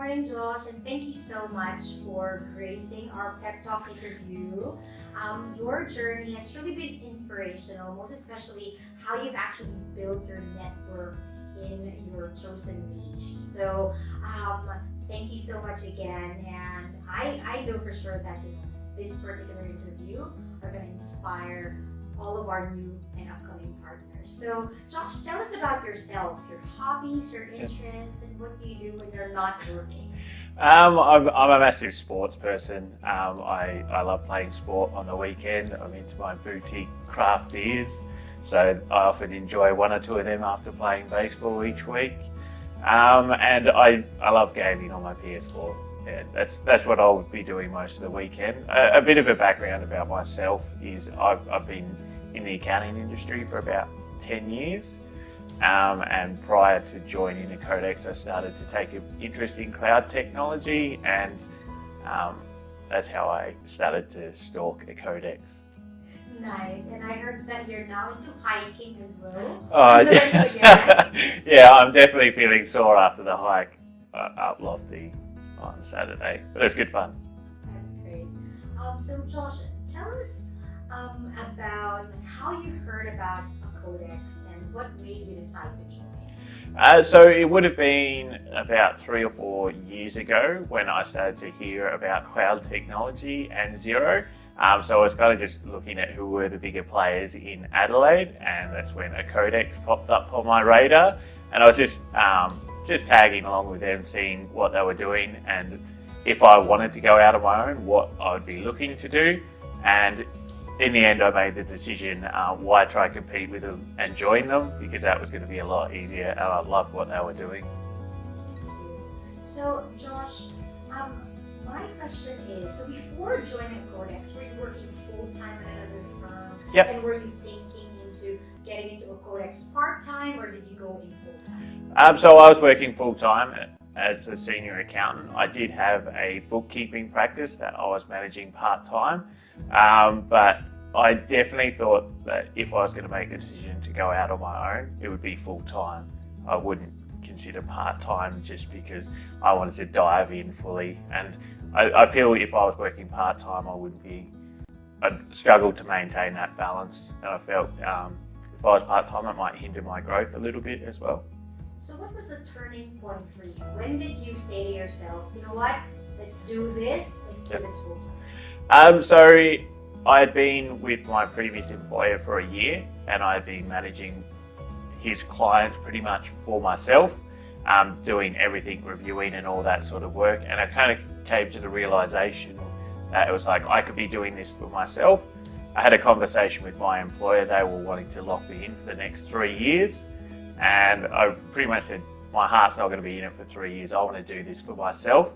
morning, Josh, and thank you so much for gracing our Pep Talk interview. Your journey has really been inspirational, most especially how you've actually built your network in your chosen niche. So, thank you so much again, and I know for sure that this particular interview are going to inspire all of our new and upcoming partners. So, Josh, tell us about yourself, your hobbies, your interests, and what do you do when you're not working? I'm a massive sports person. I love playing sport on the weekend. I'm into my boutique craft beers, so I often enjoy one or two of them after playing baseball each week. And I love gaming on my PS4. Yeah, that's what I'll be doing most of the weekend. A bit of a background about myself is I've been in the accounting industry for about 10 years. And prior to joining the Codex, I started to take an interest in cloud technology, and that's how I started to stalk a Codex. Nice, and I heard that you're now into hiking as well. Yeah. Yeah, I'm definitely feeling sore after the hike up Lofty on Saturday, but it's good fun. That's great. So Josh, tell us about how you heard about a Codex and what made you decide to join. So it would have been about 3 or 4 years ago when I started to hear about cloud technology and Xero. So I was kind of just looking at who were the bigger players in Adelaide, and that's when a Codex popped up on my radar, and I was just tagging along with them, seeing what they were doing, and if I wanted to go out on my own, what I would be looking to do. And in the end, I made the decision why try to compete with them and join them, because that was going to be a lot easier, and I loved what they were doing. So Josh, my question is, so before joining Codex, were you working full-time at another firm? Yep. And were you thinking into getting into a Codex part-time, or did you go in full-time? So I was working full-time as a senior accountant. I did have a bookkeeping practice that I was managing part-time, but I definitely thought that if I was going to make the decision to go out on my own, it would be full-time. I wouldn't consider part-time just because I wanted to dive in fully, and I feel if I was working part-time, I'd struggle to maintain that balance, and I felt if I was part-time, it might hinder my growth a little bit as well. So what was the turning point for you? When did you say to yourself, you know what, let's do this full-time? So I had been with my previous employer for a year, and I had been managing his clients pretty much for myself, doing everything, reviewing and all that sort of work. And I kind of came to the realization that it was like I could be doing this for myself. I had a conversation with my employer. They were wanting to lock me in for the next 3 years. And I pretty much said, my heart's not going to be in it for 3 years. I want to do this for myself,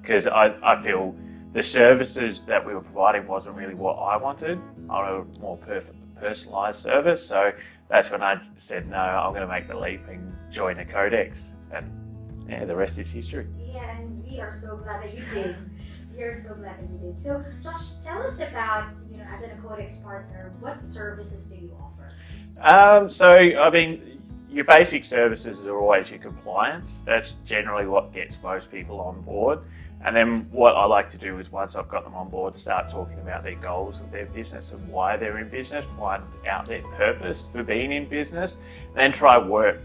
because I feel the services that we were providing wasn't really what I wanted. I wanted a more personalised service. So that's when I said, no, I'm going to make the leap and join a Codex. And yeah, the rest is history. Yeah, and we are so glad that you did. We are so glad that you did. So Josh, tell us about, as a Codex partner, what services do you offer? Your basic services are always your compliance. That's generally what gets most people on board. And then what I like to do is, once I've got them on board, start talking about their goals of their business and why they're in business, find out their purpose for being in business, and then try work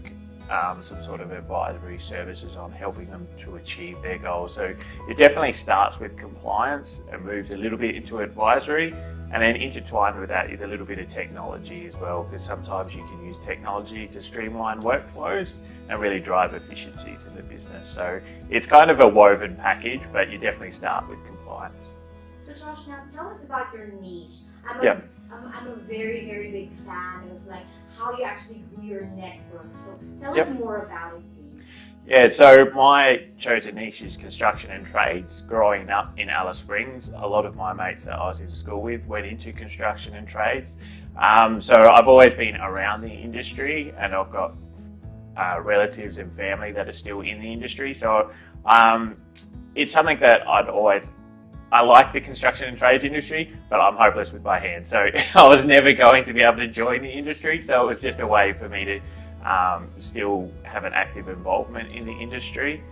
some sort of advisory services on helping them to achieve their goals. So it definitely starts with compliance and moves a little bit into advisory, and then intertwined with that is a little bit of technology as well, because sometimes you can use technology to streamline workflows and really drive efficiencies in the business. So it's kind of a woven package, but you definitely start with compliance. So Josh, now tell us about your niche. I'm a very, very big fan of how you actually grew your network. So tell us more about it, please. Yeah, so my chosen niche is construction and trades. Growing up in Alice Springs, a lot of my mates that I was in school with went into construction and trades. So I've always been around the industry, and I've got relatives and family that are still in the industry. So it's something that I like the construction and trades industry, but I'm hopeless with my hands. So I was never going to be able to join the industry. So it was just a way for me to still have an active involvement in the industry.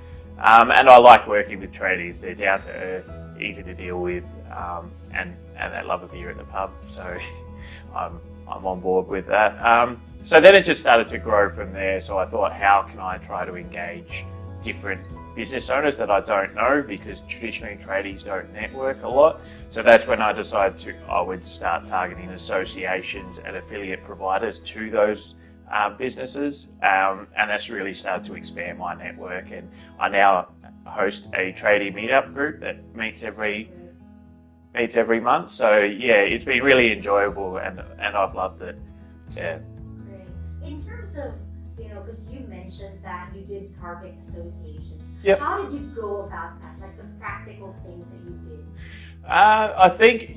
And I like working with tradies. They're down to earth, easy to deal with, and they love a beer at the pub. So I'm on board with that. So then it just started to grow from there. So I thought, how can I try to engage different business owners that I don't know, because traditionally tradies don't network a lot. So that's when I decided I would start targeting associations and affiliate providers to those businesses, and that's really started to expand my network. And I now host a tradie meetup group that meets every month. So yeah, it's been really enjoyable, and I've loved it. Yeah. Great. In terms of, because you mentioned that you did target associations. Yep. How did you go about that? Like the practical things that you did? I think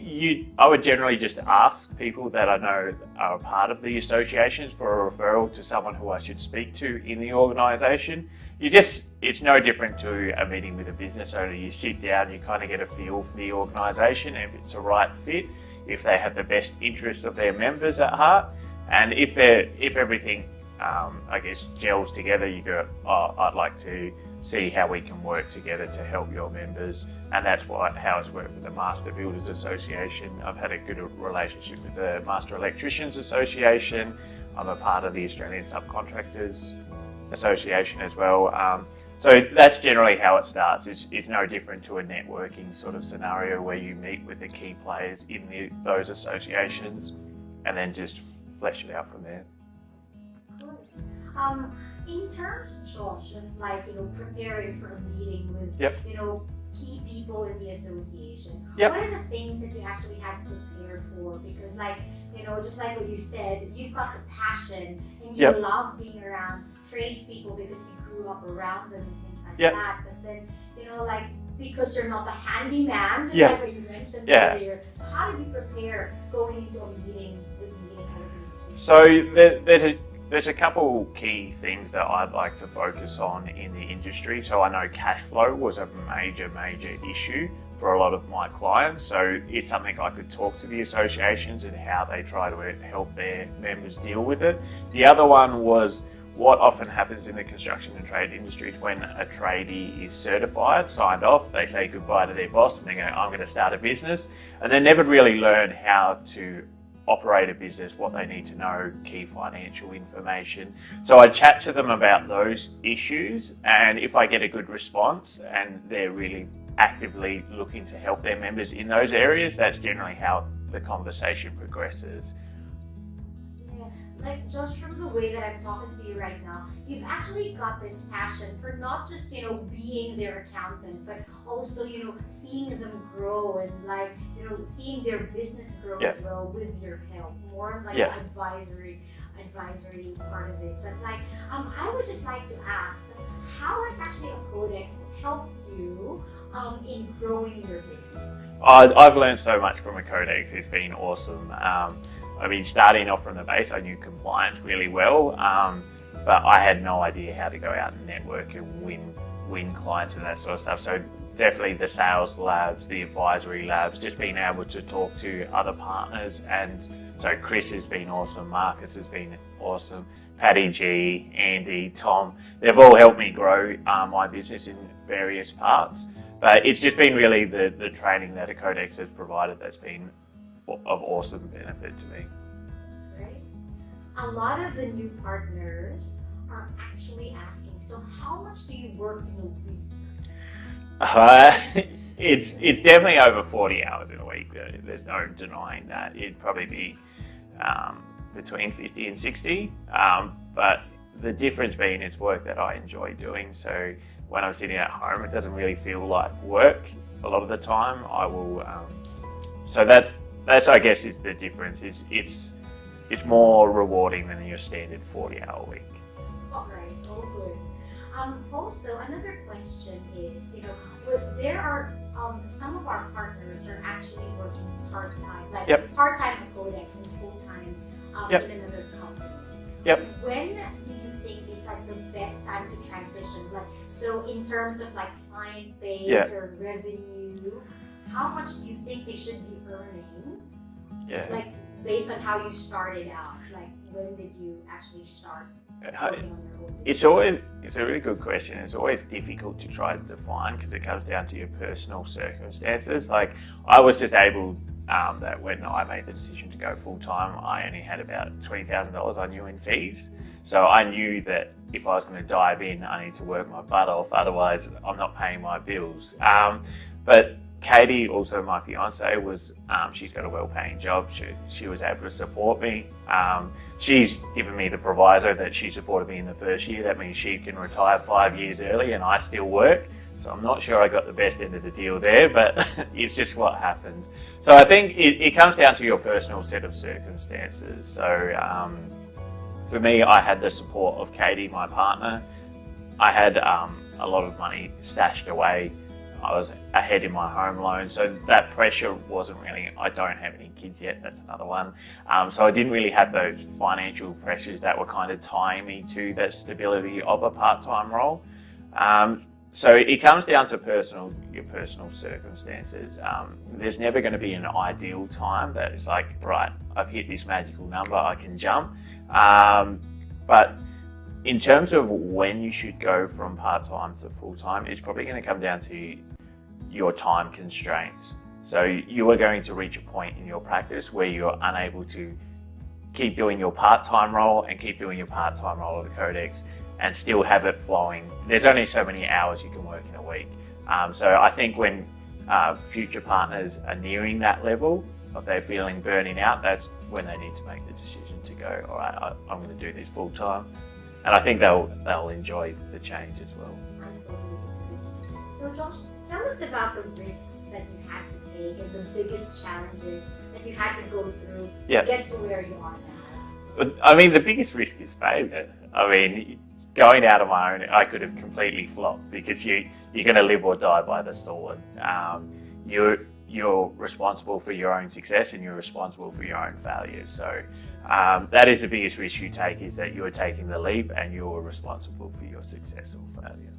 I would generally just ask people that I know are a part of the associations for a referral to someone who I should speak to in the organisation. It's no different to a meeting with a business owner. You sit down, you kind of get a feel for the organisation, if it's a right fit, if they have the best interests of their members at heart, and if everything I guess gels together, you go, I'd like to see how we can work together to help your members. And that's how it's worked with the Master Builders Association. I've had a good relationship with the Master Electricians Association. I'm a part of the Australian Subcontractors Association as well. So that's generally how it starts. It's no different to a networking sort of scenario where you meet with the key players in those associations and then just flesh it out from there. In terms, Josh, of preparing for a meeting with key people in the association, what are the things that you actually had to prepare for? Because just like what you said, you've got the passion and you love being around tradespeople because you grew up around them and things like that. But then, because you're not the handyman, just like what you mentioned earlier. So how did you prepare going into a meeting with kind of these key? So there's a couple key things that I'd like to focus on in the industry. So I know cash flow was a major issue for a lot of my clients. So it's something I could talk to the associations and how they try to help their members deal with it. The other one was what often happens in the construction and trade industries when a tradie is certified, signed off, they say goodbye to their boss and they go, I'm going to start a business. And they never really learn how to operate a business, what they need to know, key financial information. So I chat to them about those issues, and if I get a good response and they're really actively looking to help their members in those areas, that's generally how the conversation progresses. Like Josh, from the way that I'm talking to you right now, you've actually got this passion for not just, being their accountant, but also, seeing them grow and seeing their business grow as well with your help, more like the advisory part of it. But I would just like to ask, how has actually a codex helped you in growing your business? I've learned so much from a codex. It's been awesome. Starting off from the base, I knew compliance really well, but I had no idea how to go out and network and win clients and that sort of stuff. So definitely the sales labs, the advisory labs, just being able to talk to other partners. And so Chris has been awesome, Marcus has been awesome, Patty G, Andy, Tom, they've all helped me grow my business in various parts. But it's just been really the training that a codex has provided that's been of awesome benefit to me. Right. A lot of the new partners are actually asking, so how much do you work in a week? It's definitely over 40 hours in a week. There's no denying that. It'd probably be between 50 and 60. But the difference being it's work that I enjoy doing. So when I'm sitting at home, it doesn't really feel like work a lot of the time. I will. So that's I guess is the difference. It's more rewarding than your standard 40-hour week. All right, all good. Also, another question is, there are some of our partners are actually working part-time, part-time at Codex and full-time in another company. When do you think is the best time to transition? So in terms of client base or revenue, how much do you think they should be earning? Based on how you started out, when did you actually start Uh, working on your own? It's a really good question. It's always difficult to try to define because it comes down to your personal circumstances. Like I was just able that when I made the decision to go full time, I only had about $20,000 I knew in fees. So I knew that if I was going to dive in, I need to work my butt off. Otherwise, I'm not paying my bills. But Katie, also my fiance, was she's got a well-paying job. She was able to support me. She's given me the proviso that she supported me in the first year. That means she can retire 5 years early and I still work. So I'm not sure I got the best end of the deal there, but it's just what happens. So I think it comes down to your personal set of circumstances. So for me, I had the support of Katie, my partner. I had a lot of money stashed away. I was ahead in my home loan, so that pressure wasn't really, I don't have any kids yet, that's another one. So I didn't really have those financial pressures that were kind of tying me to the stability of a part-time role. So it comes down to your personal circumstances. There's never going to be an ideal time that it's like, right, I've hit this magical number, I can jump. But in terms of when you should go from part-time to full-time, it's probably going to come down to your time constraints. So you are going to reach a point in your practice where you're unable to keep doing your part-time role and keep doing your part-time role at the Codex and still have it flowing. There's only so many hours you can work in a week. So I think when future partners are nearing that level of they're feeling burning out, that's when they need to make the decision to go, all right, I'm going to do this full-time. And I think they'll enjoy the change as well. So Josh, tell us about the risks that you had to take and the biggest challenges that you had to go through to get to where you are now. I mean, the biggest risk is failure. I mean, going out on my own, I could have completely flopped because you're going to live or die by the sword. You're responsible for your own success and you're responsible for your own failures. So that is the biggest risk you take, is that you're taking the leap and you're responsible for your success or failure.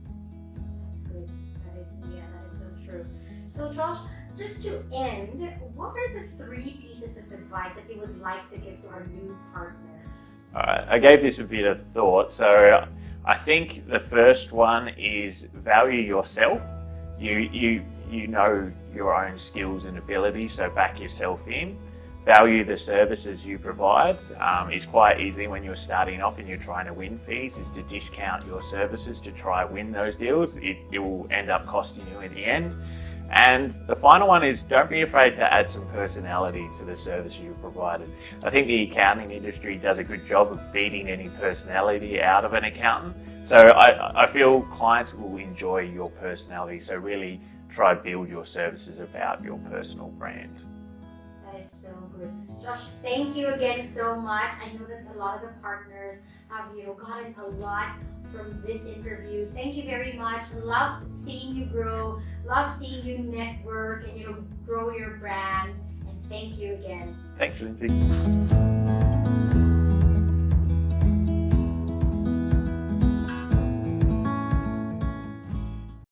That's good. That is so true. So Josh, just to end, what are the 3 pieces of advice that you would like to give to our new partners? All right, I gave this a bit of thought. So I think the first one is value yourself. You know your own skills and abilities, so back yourself in. Value the services you provide. It's quite easy when you're starting off and you're trying to win fees is to discount your services to try win those deals. It will end up costing you in the end. And the final one is don't be afraid to add some personality to the service you provided. I think the accounting industry does a good job of beating any personality out of an accountant. So I feel clients will enjoy your personality. So really try build your services about your personal brand. That is so good. Josh, thank you again so much. I know that a lot of the partners have gotten a lot from this interview. Thank you very much. Love seeing you grow. Love seeing you network and grow your brand. And thank you again. Thanks, Lindsay.